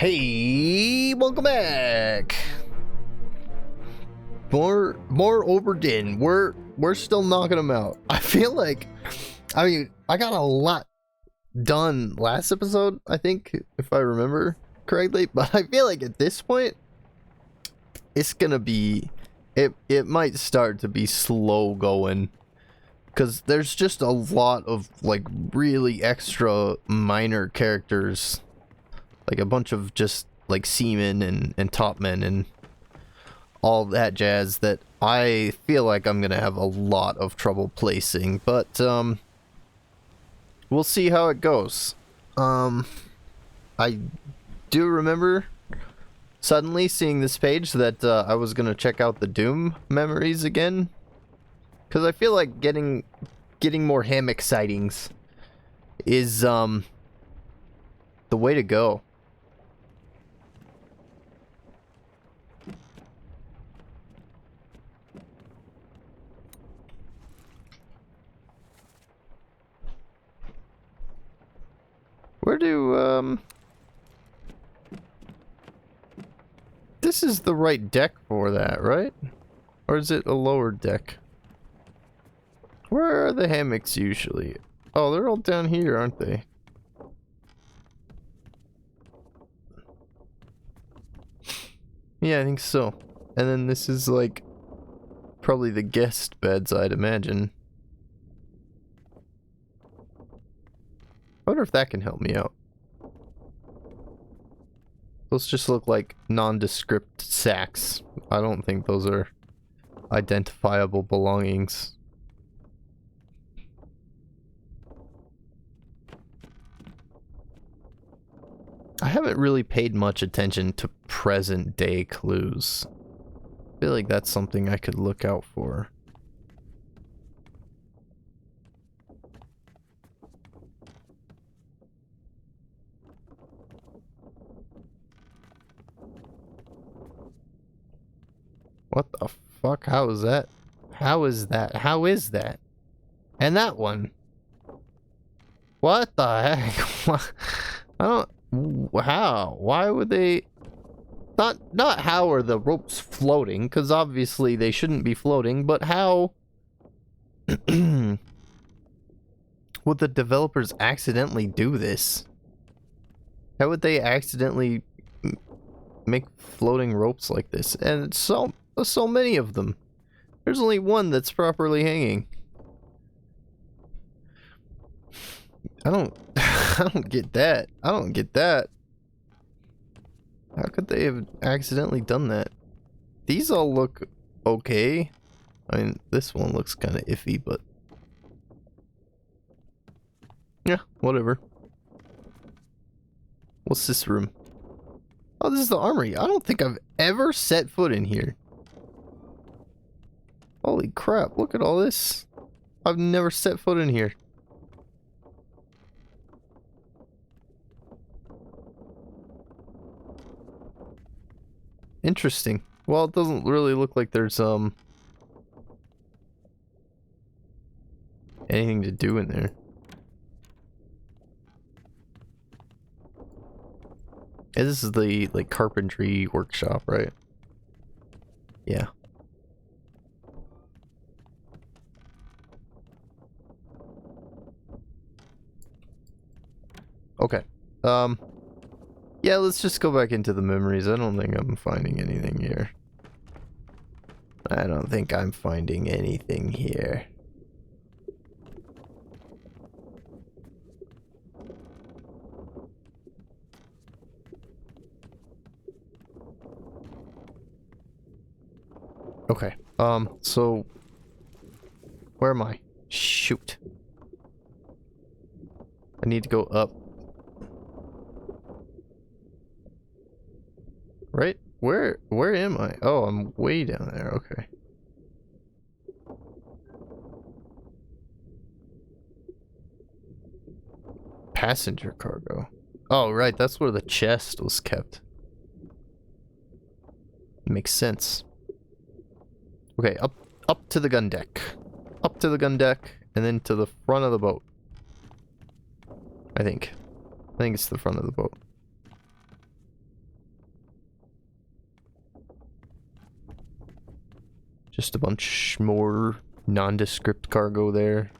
Hey, welcome back. More Obra Dinn. We're still knocking them out. I feel like, I got a lot done last episode, I think, if I remember correctly, but I feel like at this point it's gonna be it might start to be slow going, because there's just a lot of like really extra minor characters, like a bunch of just like seamen and top men and all that jazz that I feel like I'm gonna have a lot of trouble placing, but we'll see how it goes. I do remember suddenly seeing this page that I was gonna check out the Doom memories again, because I feel like getting more hammock sightings is the way to go. Where do, this is the right deck for that, right? Or is it a lower deck? Where are the hammocks usually? Oh, they're all down here, aren't they? Yeah, I think so. And then this is like probably the guest beds, I'd imagine. I wonder if that can help me out. Those just look like nondescript sacks. I don't think those are identifiable belongings. I haven't really paid much attention to present day clues. I feel like that's something I could look out for. What the fuck? How is that? How is that? How is that? And that one. What the heck? I don't... How? Why would they... Not how are the ropes floating, because obviously they shouldn't be floating, but how... would the developers accidentally do this? How would they accidentally make floating ropes like this? And it's so many of them. There's only one that's properly hanging. I don't get that. I don't get that. How could they have accidentally done that? These all look okay. I mean, this one looks kind of iffy, but yeah, whatever. What's this room? Oh, this is the armory. I don't think I've ever set foot in here. Holy crap, look at all this. I've never set foot in here. Interesting. Well, it doesn't really look like there's anything to do in there. And this is the like carpentry workshop, right? Yeah. Okay. Yeah, let's just go back into the memories. I don't think I'm finding anything here. I don't think I'm finding anything here. Okay. So where am I? Shoot. I need to go up. Right? Where am I? Oh, I'm way down there. Okay. Passenger cargo. Oh, right. That's where the chest was kept. Makes sense. Okay, up to the gun deck. Up to the gun deck, and then to the front of the boat. I think it's the front of the boat. Just a bunch more nondescript cargo there.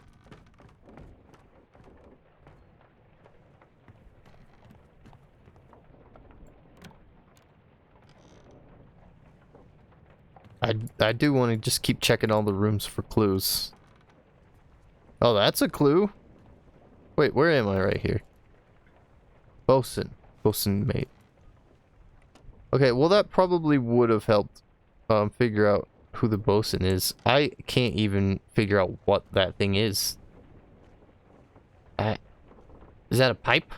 I do want to just keep checking all the rooms for clues. Oh, that's a clue. Wait, where am I right here? Bosun. Bosun mate. Okay, well that probably would have helped figure out who the bosun is. I can't even figure out what that thing is. Is that a pipe?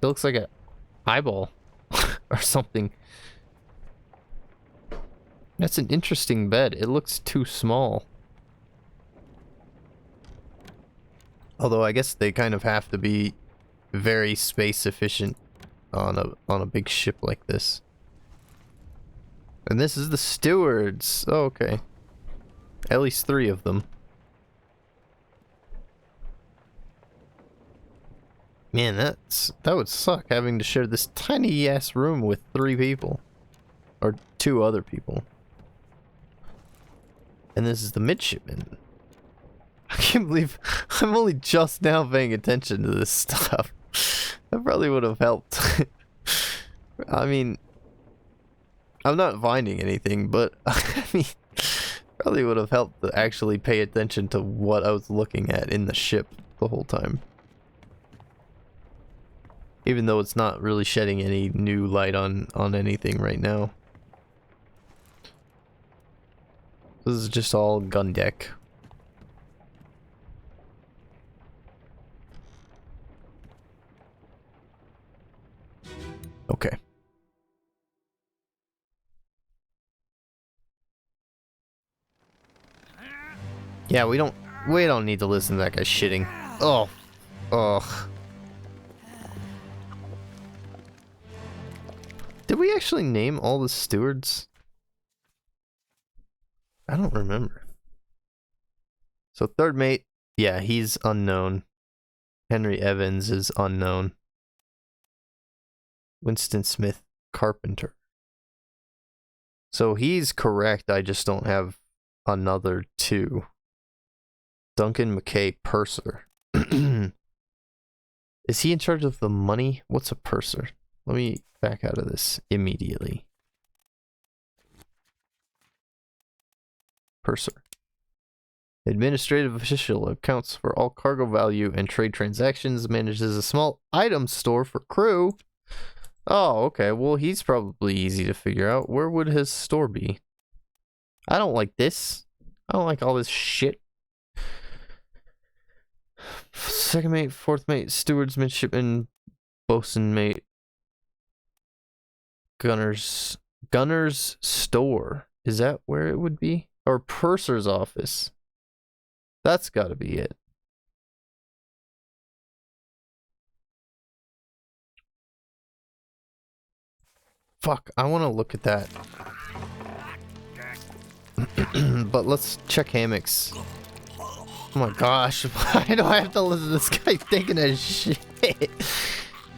It looks like a eyeball or something. That's an interesting bed. It looks too small. Although I guess they kind of have to be very space efficient on a big ship like this. And this is the stewards. Oh, okay. At least 3 of them. Man, that would suck having to share this tiny ass room with 3 people. Or 2 other people. And this is the midshipman. I can't believe I'm only just now paying attention to this stuff. That probably would have helped. I mean, I'm not finding anything, but I mean, probably would have helped to actually pay attention to what I was looking at in the ship the whole time. Even though it's not really shedding any new light on anything right now. This is just all gun deck. Okay. Yeah, we don't need to listen to that guy shitting. Oh. Ugh. Did we actually name all the stewards? I don't remember. So third mate, yeah, he's unknown. Henry Evans is unknown. Winston Smith Carpenter. So he's correct, I just don't have another 2. Duncan McKay Purser. Is he in charge of the money? What's a purser? Let me back out of this immediately. Purser. Administrative official, accounts for all cargo value and trade transactions, manages a small item store for crew. Oh, okay. Well, he's probably easy to figure out. Where would his store be? I don't like this. I don't like all this shit. Second mate, fourth mate, stewards, midshipman, bosun mate, gunner's store. Is that where it would be? Or purser's office? That's got to be it. Fuck, I want to look at that. But let's check hammocks. Oh my gosh, why do I have to listen to this guy taking a shit?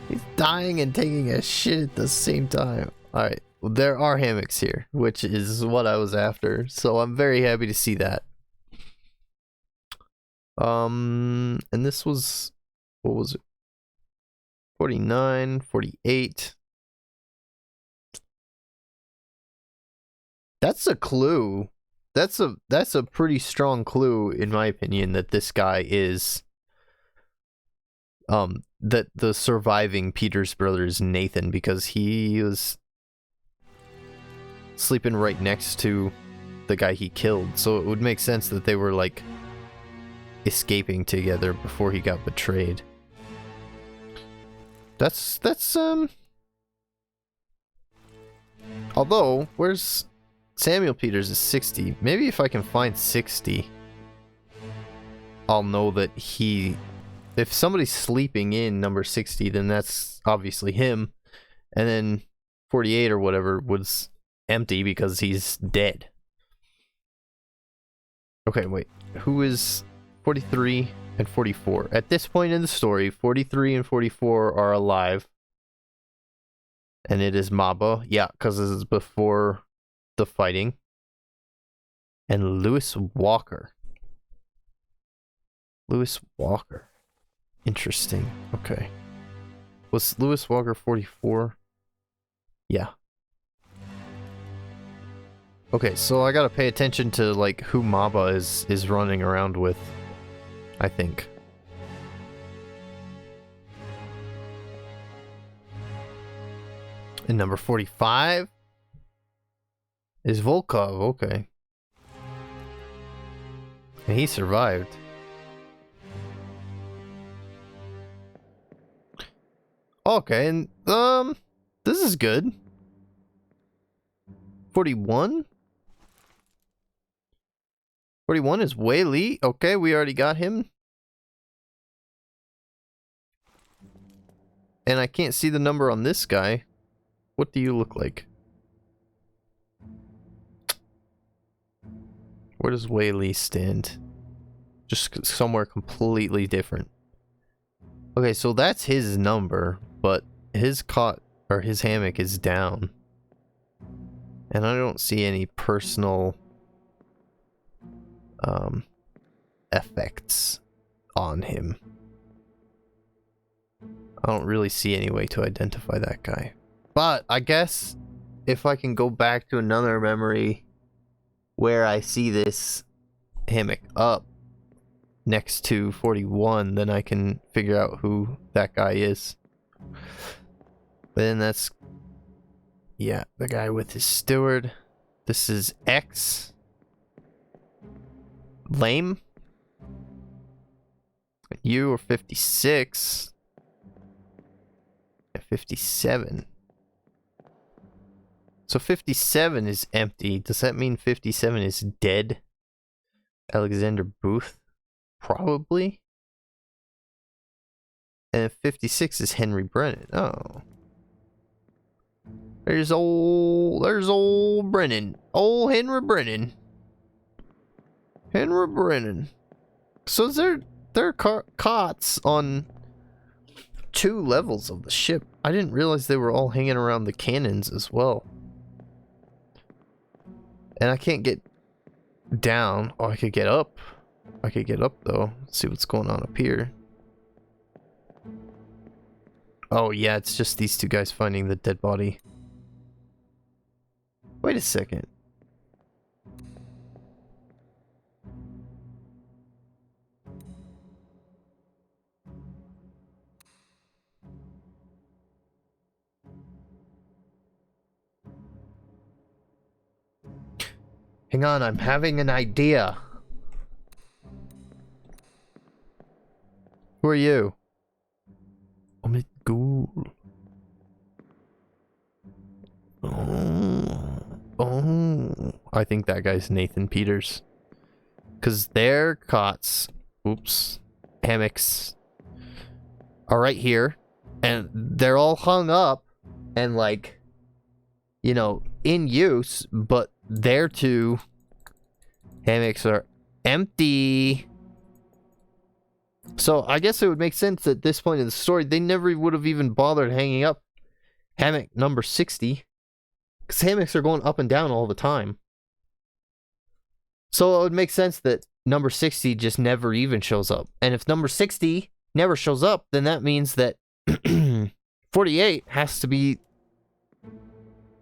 He's dying and taking a shit at the same time. Alright, well, there are hammocks here, which is what I was after, so I'm very happy to see that. And this was, what was it? 49, 48. That's a clue. That's a pretty strong clue, in my opinion, that this guy is that the surviving Peter's brother is Nathan, because he was sleeping right next to the guy he killed. So it would make sense that they were like escaping together before he got betrayed. That's although, where's Samuel Peters is 60. Maybe if I can find 60, I'll know that if somebody's sleeping in number 60, then that's obviously him. And then 48 or whatever was empty because he's dead. Okay, wait. Who is 43 and 44? At this point in the story, 43 and 44 are alive. And it is Maba. Yeah, because this is before the fighting. And Lewis Walker. Lewis Walker. Interesting. Okay. Was Lewis Walker 44? Yeah. Okay, so I gotta pay attention to like who Maba is running around with, I think. And number 45 is Volkov, okay. And he survived. Okay, and this is good. 41? 41 is Wei Li. Okay, we already got him. And I can't see the number on this guy. What do you look like? Where does Wei Li stand? Just somewhere completely different. Okay, so that's his number, but his cot or his hammock is down. And I don't see any personal effects on him. I don't really see any way to identify that guy. But I guess if I can go back to another memory where I see this hammock up next to 41, then I can figure out who that guy is. But then that's, yeah, the guy with his steward. This is X. Lame. You are 56. At 57. So 57 is empty. Does that mean 57 is dead? Alexander Booth? Probably. And 56 is Henry Brennan. Oh. There's old Brennan. Old Henry Brennan. Henry Brennan. So there are cots on 2 levels of the ship. I didn't realize they were all hanging around the cannons as well. And I can't get down. Oh, I could get up. I could get up though. Let's see what's going on up here. Oh yeah, it's just these 2 guys finding the dead body. Wait a second. Hang on, I'm having an idea. Who are you? Omid Ghoul. Oh, I think that guy's Nathan Peters. Because their cots, oops, hammocks are right here. And they're all hung up and like, you know, in use, but their 2 hammocks are empty. So I guess it would make sense at this point in the story, they never would have even bothered hanging up hammock number 60. Because hammocks are going up and down all the time. So it would make sense that number 60 just never even shows up. And if number 60 never shows up, then that means that 48 has to be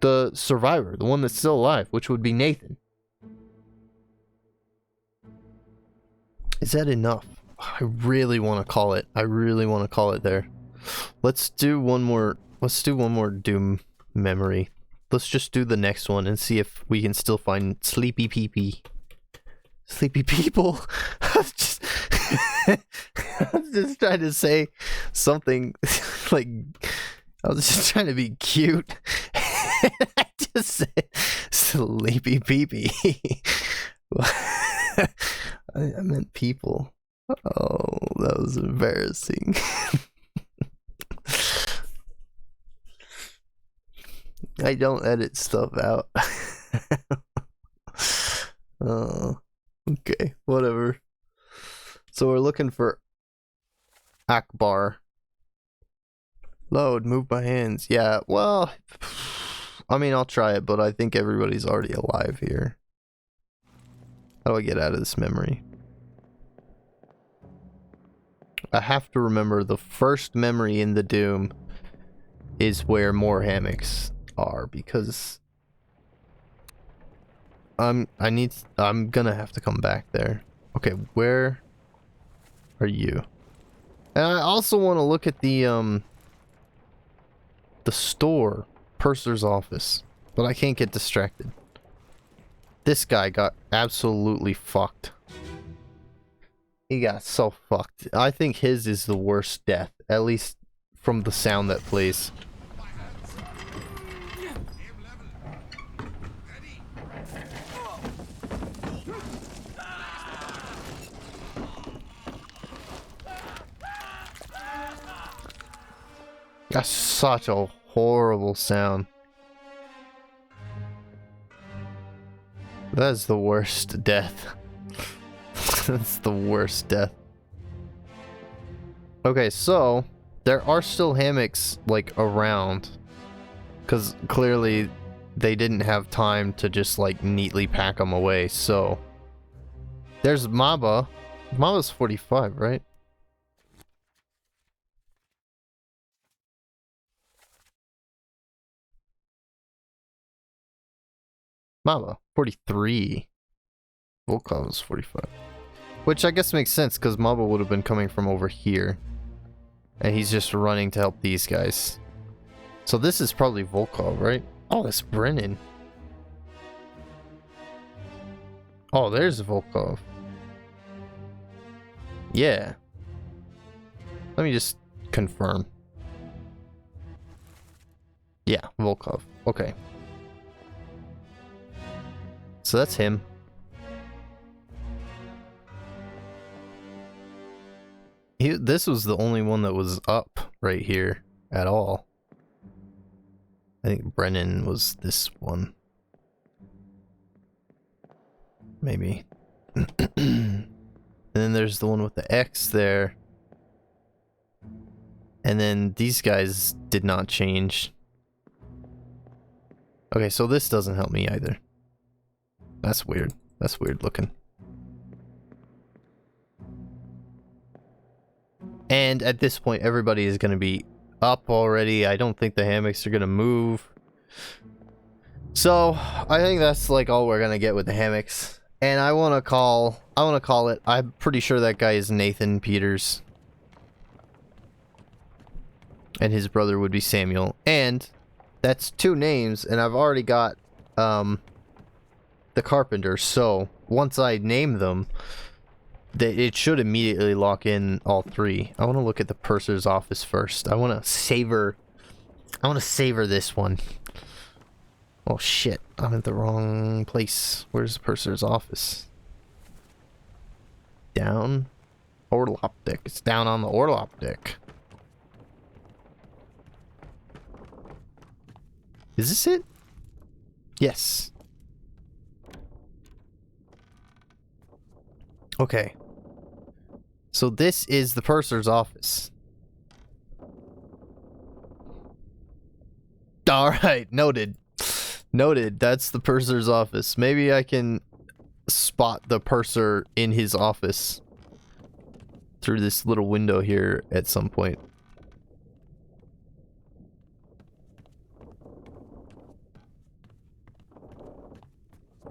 the survivor, the one that's still alive, which would be Nathan. Is that enough? I really want to call it. I really want to call it there. Let's do one more. Let's do one more Doom memory. Let's just do the next one and see if we can still find Sleepy Peepee. Sleepy people. I was just trying to say something like I was just trying to be cute. I just said Sleepy Peepee. I meant people. Oh, that was embarrassing. I don't edit stuff out. Oh, okay, whatever. So we're looking for Akbar. Load, move my hands. Yeah, well, I mean, I'll try it, but I think everybody's already alive here. How do I get out of this memory? I have to remember the first memory in the Doom is where more hammocks are, because I'm gonna have to come back there. Okay, where are you? And I also want to look at the store, purser's office, but I can't get distracted. This guy got absolutely fucked. He got so fucked. I think his is the worst death, at least from the sound that plays. That's such a horrible sound. That's the worst death. That's the worst death. Okay, so there are still hammocks like around, because clearly they didn't have time to just like neatly pack them away. So there's Maba. Maba's 45, right? Maba 43. Volkov's 45. Which I guess makes sense, because Maba would have been coming from over here. And he's just running to help these guys. So this is probably Volkov, right? Oh, that's Brennan. Oh, there's Volkov. Yeah. Let me just confirm. Yeah, Volkov. Okay. So that's him. This was the only one that was up right here at all. I think Brennan was this one. Maybe. And then there's the one with the X there. And then these guys did not change. Okay, so this doesn't help me either. That's weird. That's weird looking. And at this point, everybody is going to be up already. I don't think the hammocks are going to move. So, I think that's like all we're going to get with the hammocks. And I want to call it. I'm pretty sure that guy is Nathan Peters. And his brother would be Samuel. And that's 2 names, and I've already got the carpenter. So, once I name them, it should immediately lock in all 3. I want to look at the purser's office first. I want to savor this one. Oh shit, I'm in the wrong place. Where's the purser's office? Down? Orlop deck. It's down on the Orlop deck. Is this it? Yes. Okay. So this is the purser's office. Alright, noted. Noted, that's the purser's office. Maybe I can spot the purser in his office through this little window here at some point.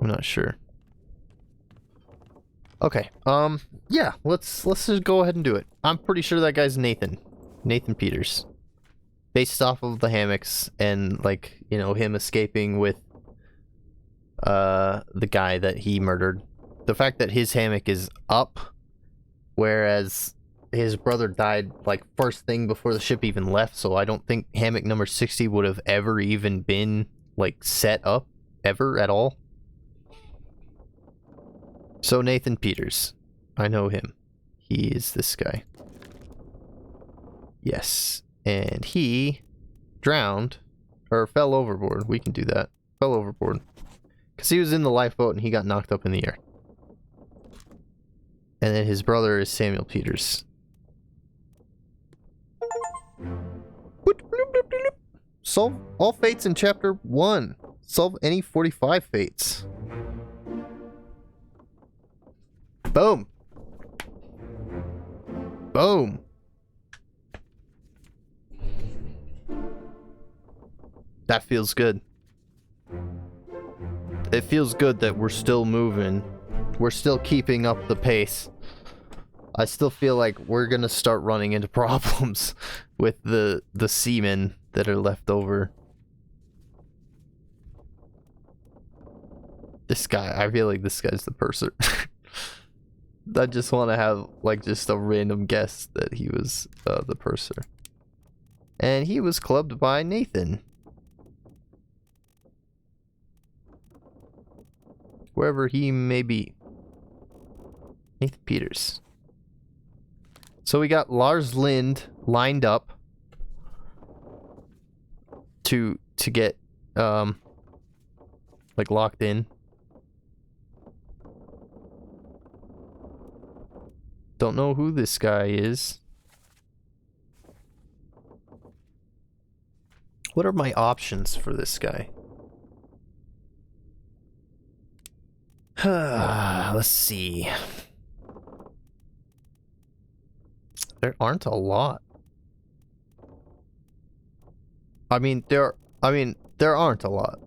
I'm not sure. Okay, yeah, let's just go ahead and do it. I'm pretty sure that guy's Nathan Peters. Based off of the hammocks and, like, you know, him escaping with the guy that he murdered. The fact that his hammock is up, whereas his brother died, like, first thing before the ship even left, so I don't think hammock number 60 would have ever even been, like, set up, ever, at all. So Nathan Peters. I know him. He is this guy. Yes. And he drowned, or fell overboard. We can do that. Fell overboard. Because he was in the lifeboat and he got knocked up in the air. And then his brother is Samuel Peters. solve all fates in chapter 1. Solve any 45 fates. Boom. Boom. That feels good. It feels good that we're still moving. We're still keeping up the pace. I still feel like we're gonna start running into problems with the seamen that are left over. This guy, I feel like this guy's the purser. I just want to have like just a random guess that he was the purser. And he was clubbed by Nathan. Wherever he may be. Nathan Peters. So we got Lars Lind lined up to get like locked in. Don't know who this guy is. What are my options for this guy? Let's see. There aren't a lot. I mean, there aren't a lot.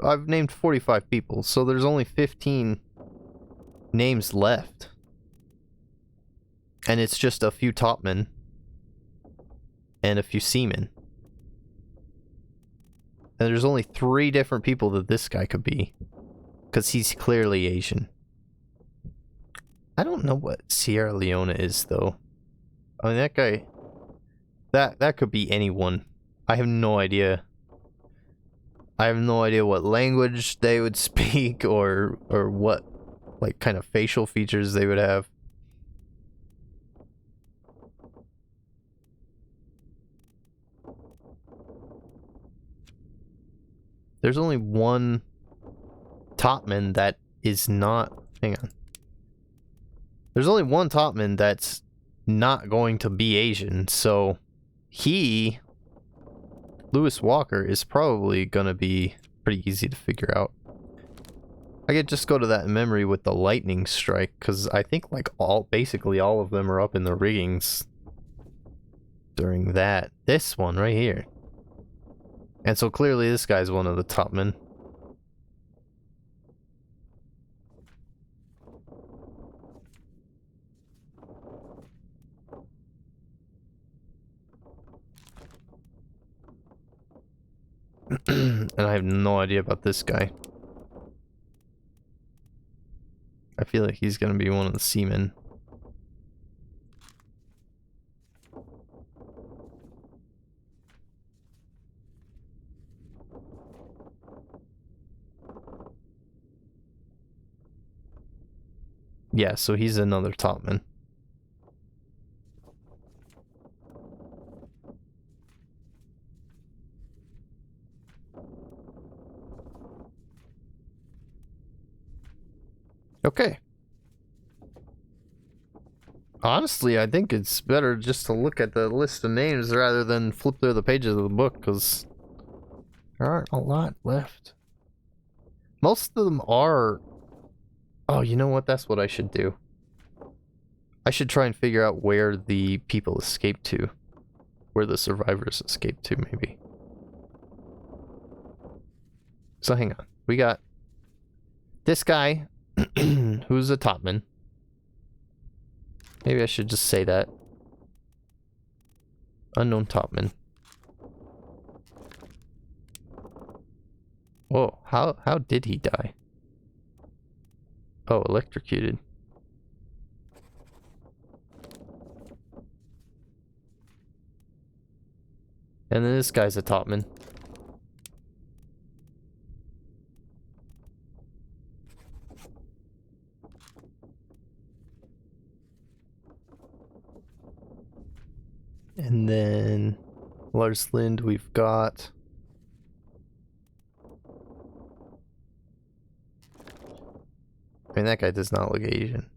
I've named 45 people, so there's only 15 names left. And it's just a few topmen and a few seamen. And there's only 3 different people that this guy could be. Because he's clearly Asian. I don't know what Sierra Leone is, though. I mean, that guy... That could be anyone. I have no idea. I have no idea what language they would speak or what, like, kind of facial features they would have. There's only one topman that is not... Hang on. There's only one topman that's not going to be Asian, so he... Lewis Walker is probably gonna be pretty easy to figure out. I could just go to that memory with the lightning strike, because I think like basically all of them are up in the riggings during that. This one right here. And so clearly this guy's one of the topmen. And I have no idea about this guy. I feel like he's gonna be one of the seamen. Yeah, so he's another topman. Okay. Honestly, I think it's better just to look at the list of names rather than flip through the pages of the book, because there aren't a lot left. Most of them are... Oh, you know what? That's what I should do. I should try and figure out where the people escaped to. Where the survivors escaped to, maybe. So hang on. We got this guy, who's a topman. Maybe I should just say that. Unknown topman. Whoa, how did he die? Oh, electrocuted. And then this guy's a topman. And then Lars Lind, we've got... I mean, that guy does not look Asian.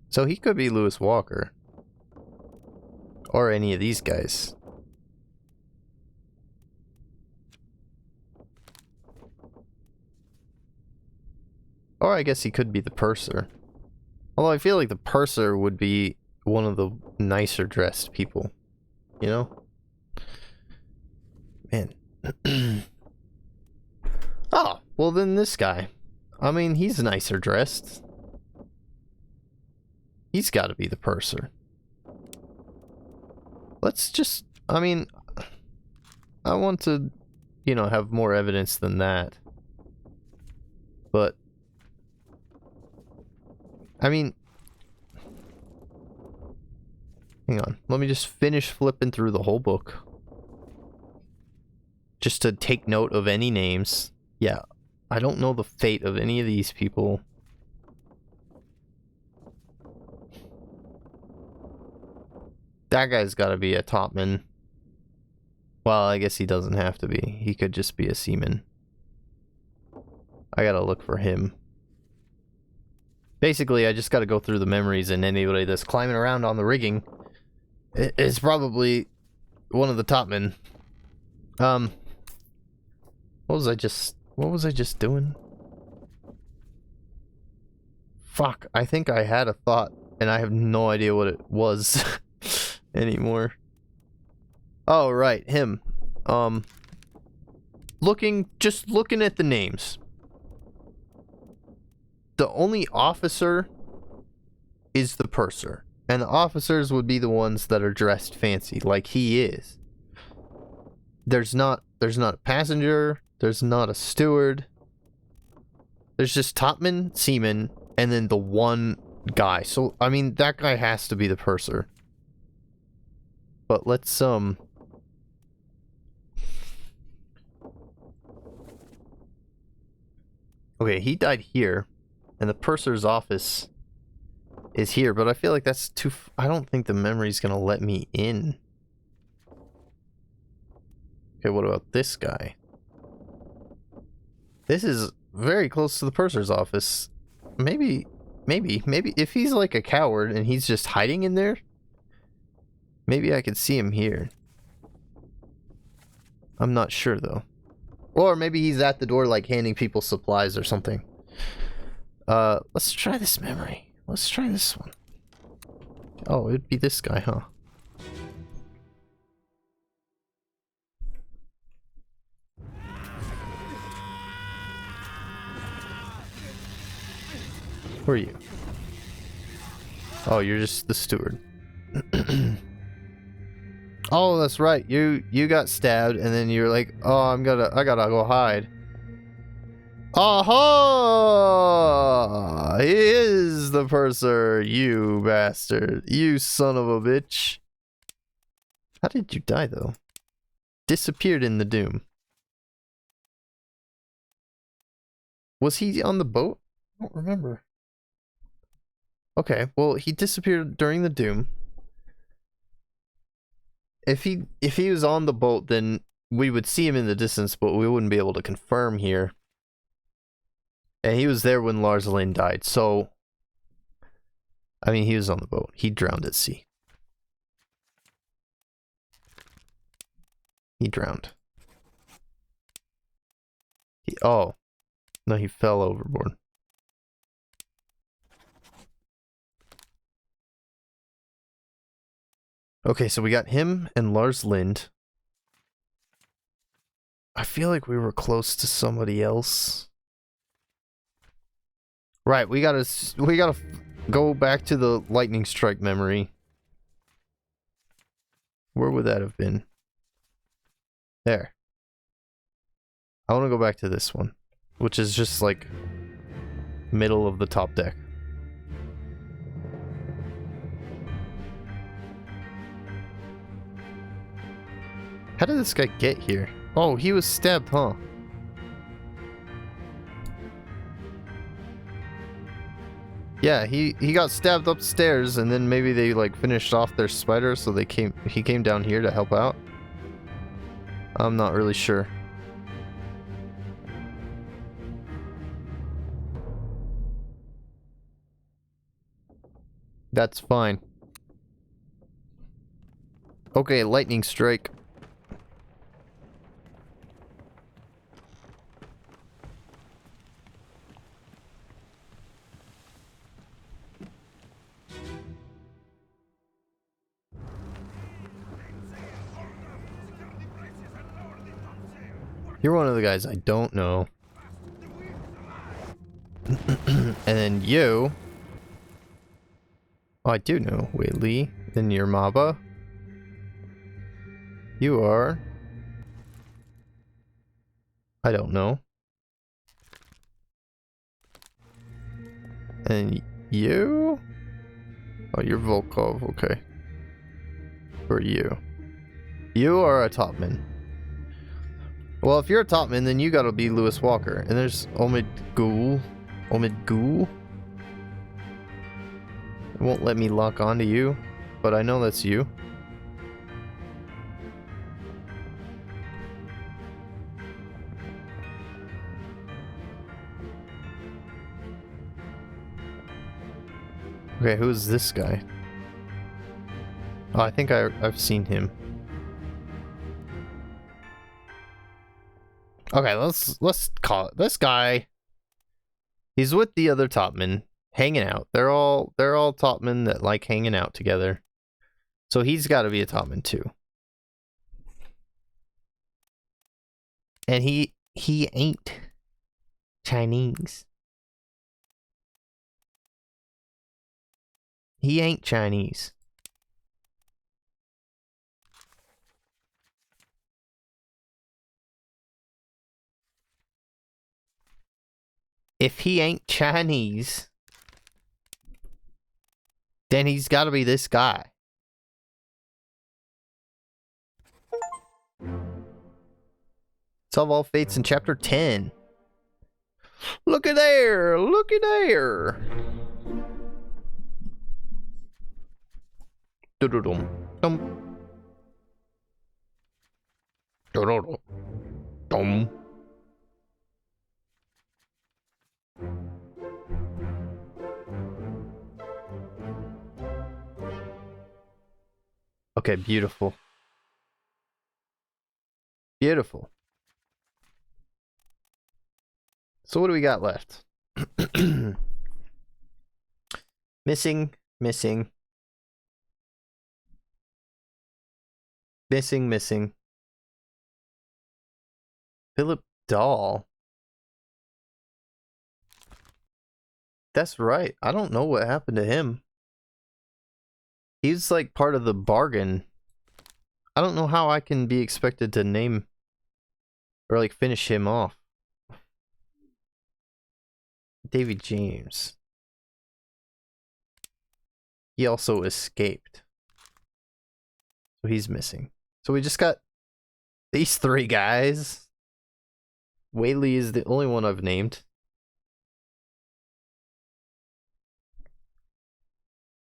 So he could be Lewis Walker. Or any of these guys. Or I guess he could be the purser. Although I feel like the purser would be one of the nicer dressed people. You know? Man. Oh, well then this guy. I mean, he's nicer dressed. He's got to be the purser. Let's just... I mean... I want to, you know, have more evidence than that. But... I mean... Hang on. Let me just finish flipping through the whole book. Just to take note of any names. Yeah. I don't know the fate of any of these people. That guy's gotta be a topman. Well, I guess he doesn't have to be. He could just be a seaman. I gotta look for him. Basically, I just gotta go through the memories, and anybody that's climbing around on the rigging is probably one of the topmen. What was I just doing? Fuck, I think I had a thought, and I have no idea what it was anymore. Oh, right, him. Just looking at the names. The only officer is the purser. And the officers would be the ones that are dressed fancy, like he is. There's not a passenger, there's not a steward. There's just topman, seaman, and then the one guy. So, I mean, that guy has to be the purser. But let's, okay, he died here, and the purser's office is here, but I feel like that's too... I don't think the memory's gonna let me in. Okay, what about this guy? This is very close to the purser's office. Maybe if he's like a coward and he's just hiding in there, maybe I could see him here. I'm not sure though. Or maybe he's at the door like handing people supplies or something. Let's try this memory. Let's try this one. Oh, it'd be this guy, huh? Who are you? Oh, you're just the steward. Oh, that's right. You got stabbed, and then you're like, oh, I gotta go hide. Aha! He is the purser, you bastard. You son of a bitch. How did you die, though? Disappeared in the doom. Was he on the boat? I don't remember. Okay, well, he disappeared during the doom. If he was on the boat, then we would see him in the distance, but we wouldn't be able to confirm here. And he was there when Lars Lynn died, so... I mean, he was on the boat. He drowned at sea. He drowned. Oh. No, he fell overboard. Okay, so we got him and Lars Lind. I feel like we were close to somebody else. Right, we gotta go back to the lightning strike memory. Where would that have been? There. I want to go back to this one, which is just like middle of the top deck. How did this guy get here? Oh, he was stabbed, huh? Yeah, he got stabbed upstairs, and then maybe they like finished off their spider, so he came down here to help out. I'm not really sure. That's fine. Okay, lightning strike. You're one of the guys I don't know. And then you... Oh, I do know Whaley. Then you're Maba. You are... I don't know. And you? Oh, you're Volkov, okay. Who are you? You are a topman. Well, if you're a topman, then you gotta be Lewis Walker. And there's Omid Ghoul. Omid Ghoul? It won't let me lock onto you, but I know that's you. Okay, who's this guy? Oh, I think I've seen him. Okay, let's call it this guy. He's with the other topmen, hanging out. They're all topmen that like hanging out together. So he's got to be a topman too. And he ain't Chinese. He ain't Chinese. If he ain't Chinese, then he's got to be this guy. Solve all fates in chapter 10. Look at there! Look at there! Dum dum dum dum. Okay, beautiful. Beautiful. So what do we got left? Missing. Philip Dahl. That's right. I don't know what happened to him. He's like part of the bargain. I don't know how I can be expected to name or like finish him off. David James. He also escaped. So he's missing. So we just got these three guys. Whaley is the only one I've named.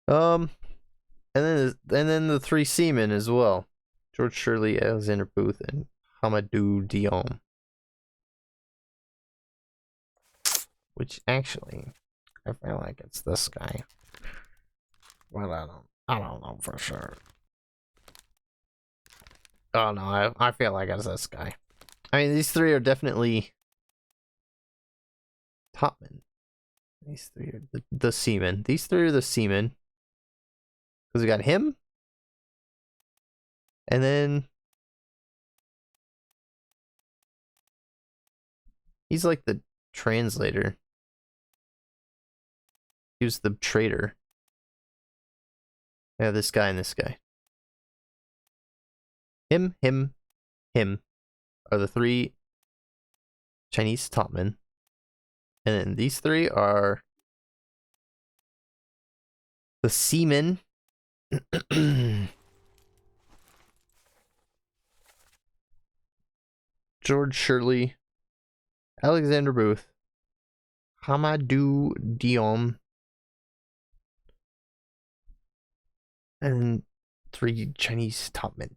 And then the three seamen as well. George Shirley, Alexander Booth, and Hamadou Dion. Which actually, I feel like it's this guy. Well, I don't know for sure. Oh no, I feel like it's this guy. I mean, these three are definitely topmen. These three are the seamen. These three are the seamen. Because we got him. And then he's like the translator. He was the traitor. Yeah, this guy and this guy. Him are the three Chinese topmen. And then these three are the seamen. George Shirley, Alexander Booth, Hamadou Dion, and three Chinese topmen.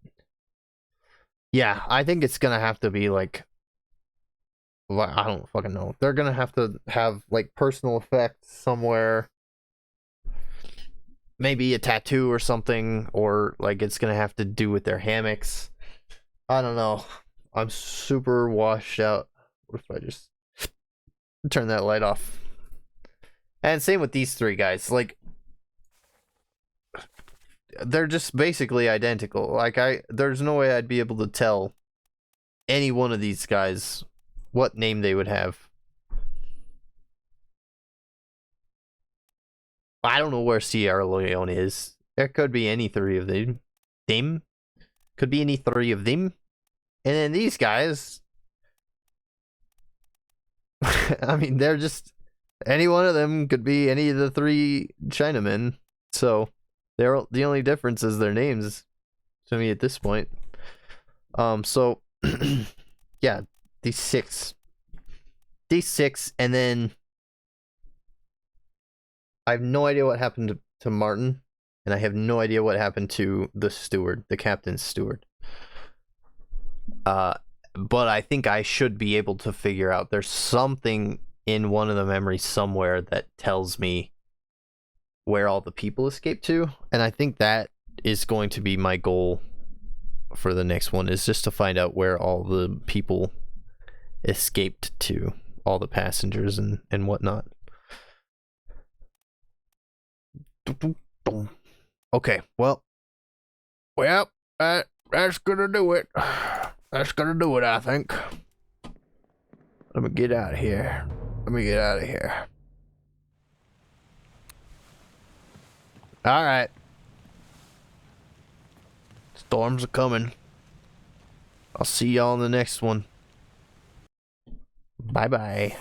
Yeah, I think it's gonna have to be like, I don't fucking know. They're gonna have to have like personal effects somewhere. Maybe a tattoo or something, or like it's gonna have to do with their hammocks. I don't know. I'm super washed out. What if I just turn that light off? And same with these three guys. Like, they're just basically identical. Like, there's no way I'd be able to tell any one of these guys, what name they would have. I don't know where Sierra Leone is. There could be any three of them. Could be any three of them. And then these guys, I mean, they're just, any one of them could be any of the three Chinamen. So they're the only difference is their names to me at this point. So yeah, these six, and then I have no idea what happened to Martin, and I have no idea what happened to the steward, the captain's steward. But I think I should be able to figure out. There's something in one of the memories somewhere that tells me where all the people escaped to, and I think that is going to be my goal for the next one, is just to find out where all the people escaped to, all the passengers and whatnot. Okay, well, that's gonna do it. That's gonna do it, I think. Let me get out of here. Alright. Storms are coming. I'll see y'all in the next one. Bye-bye.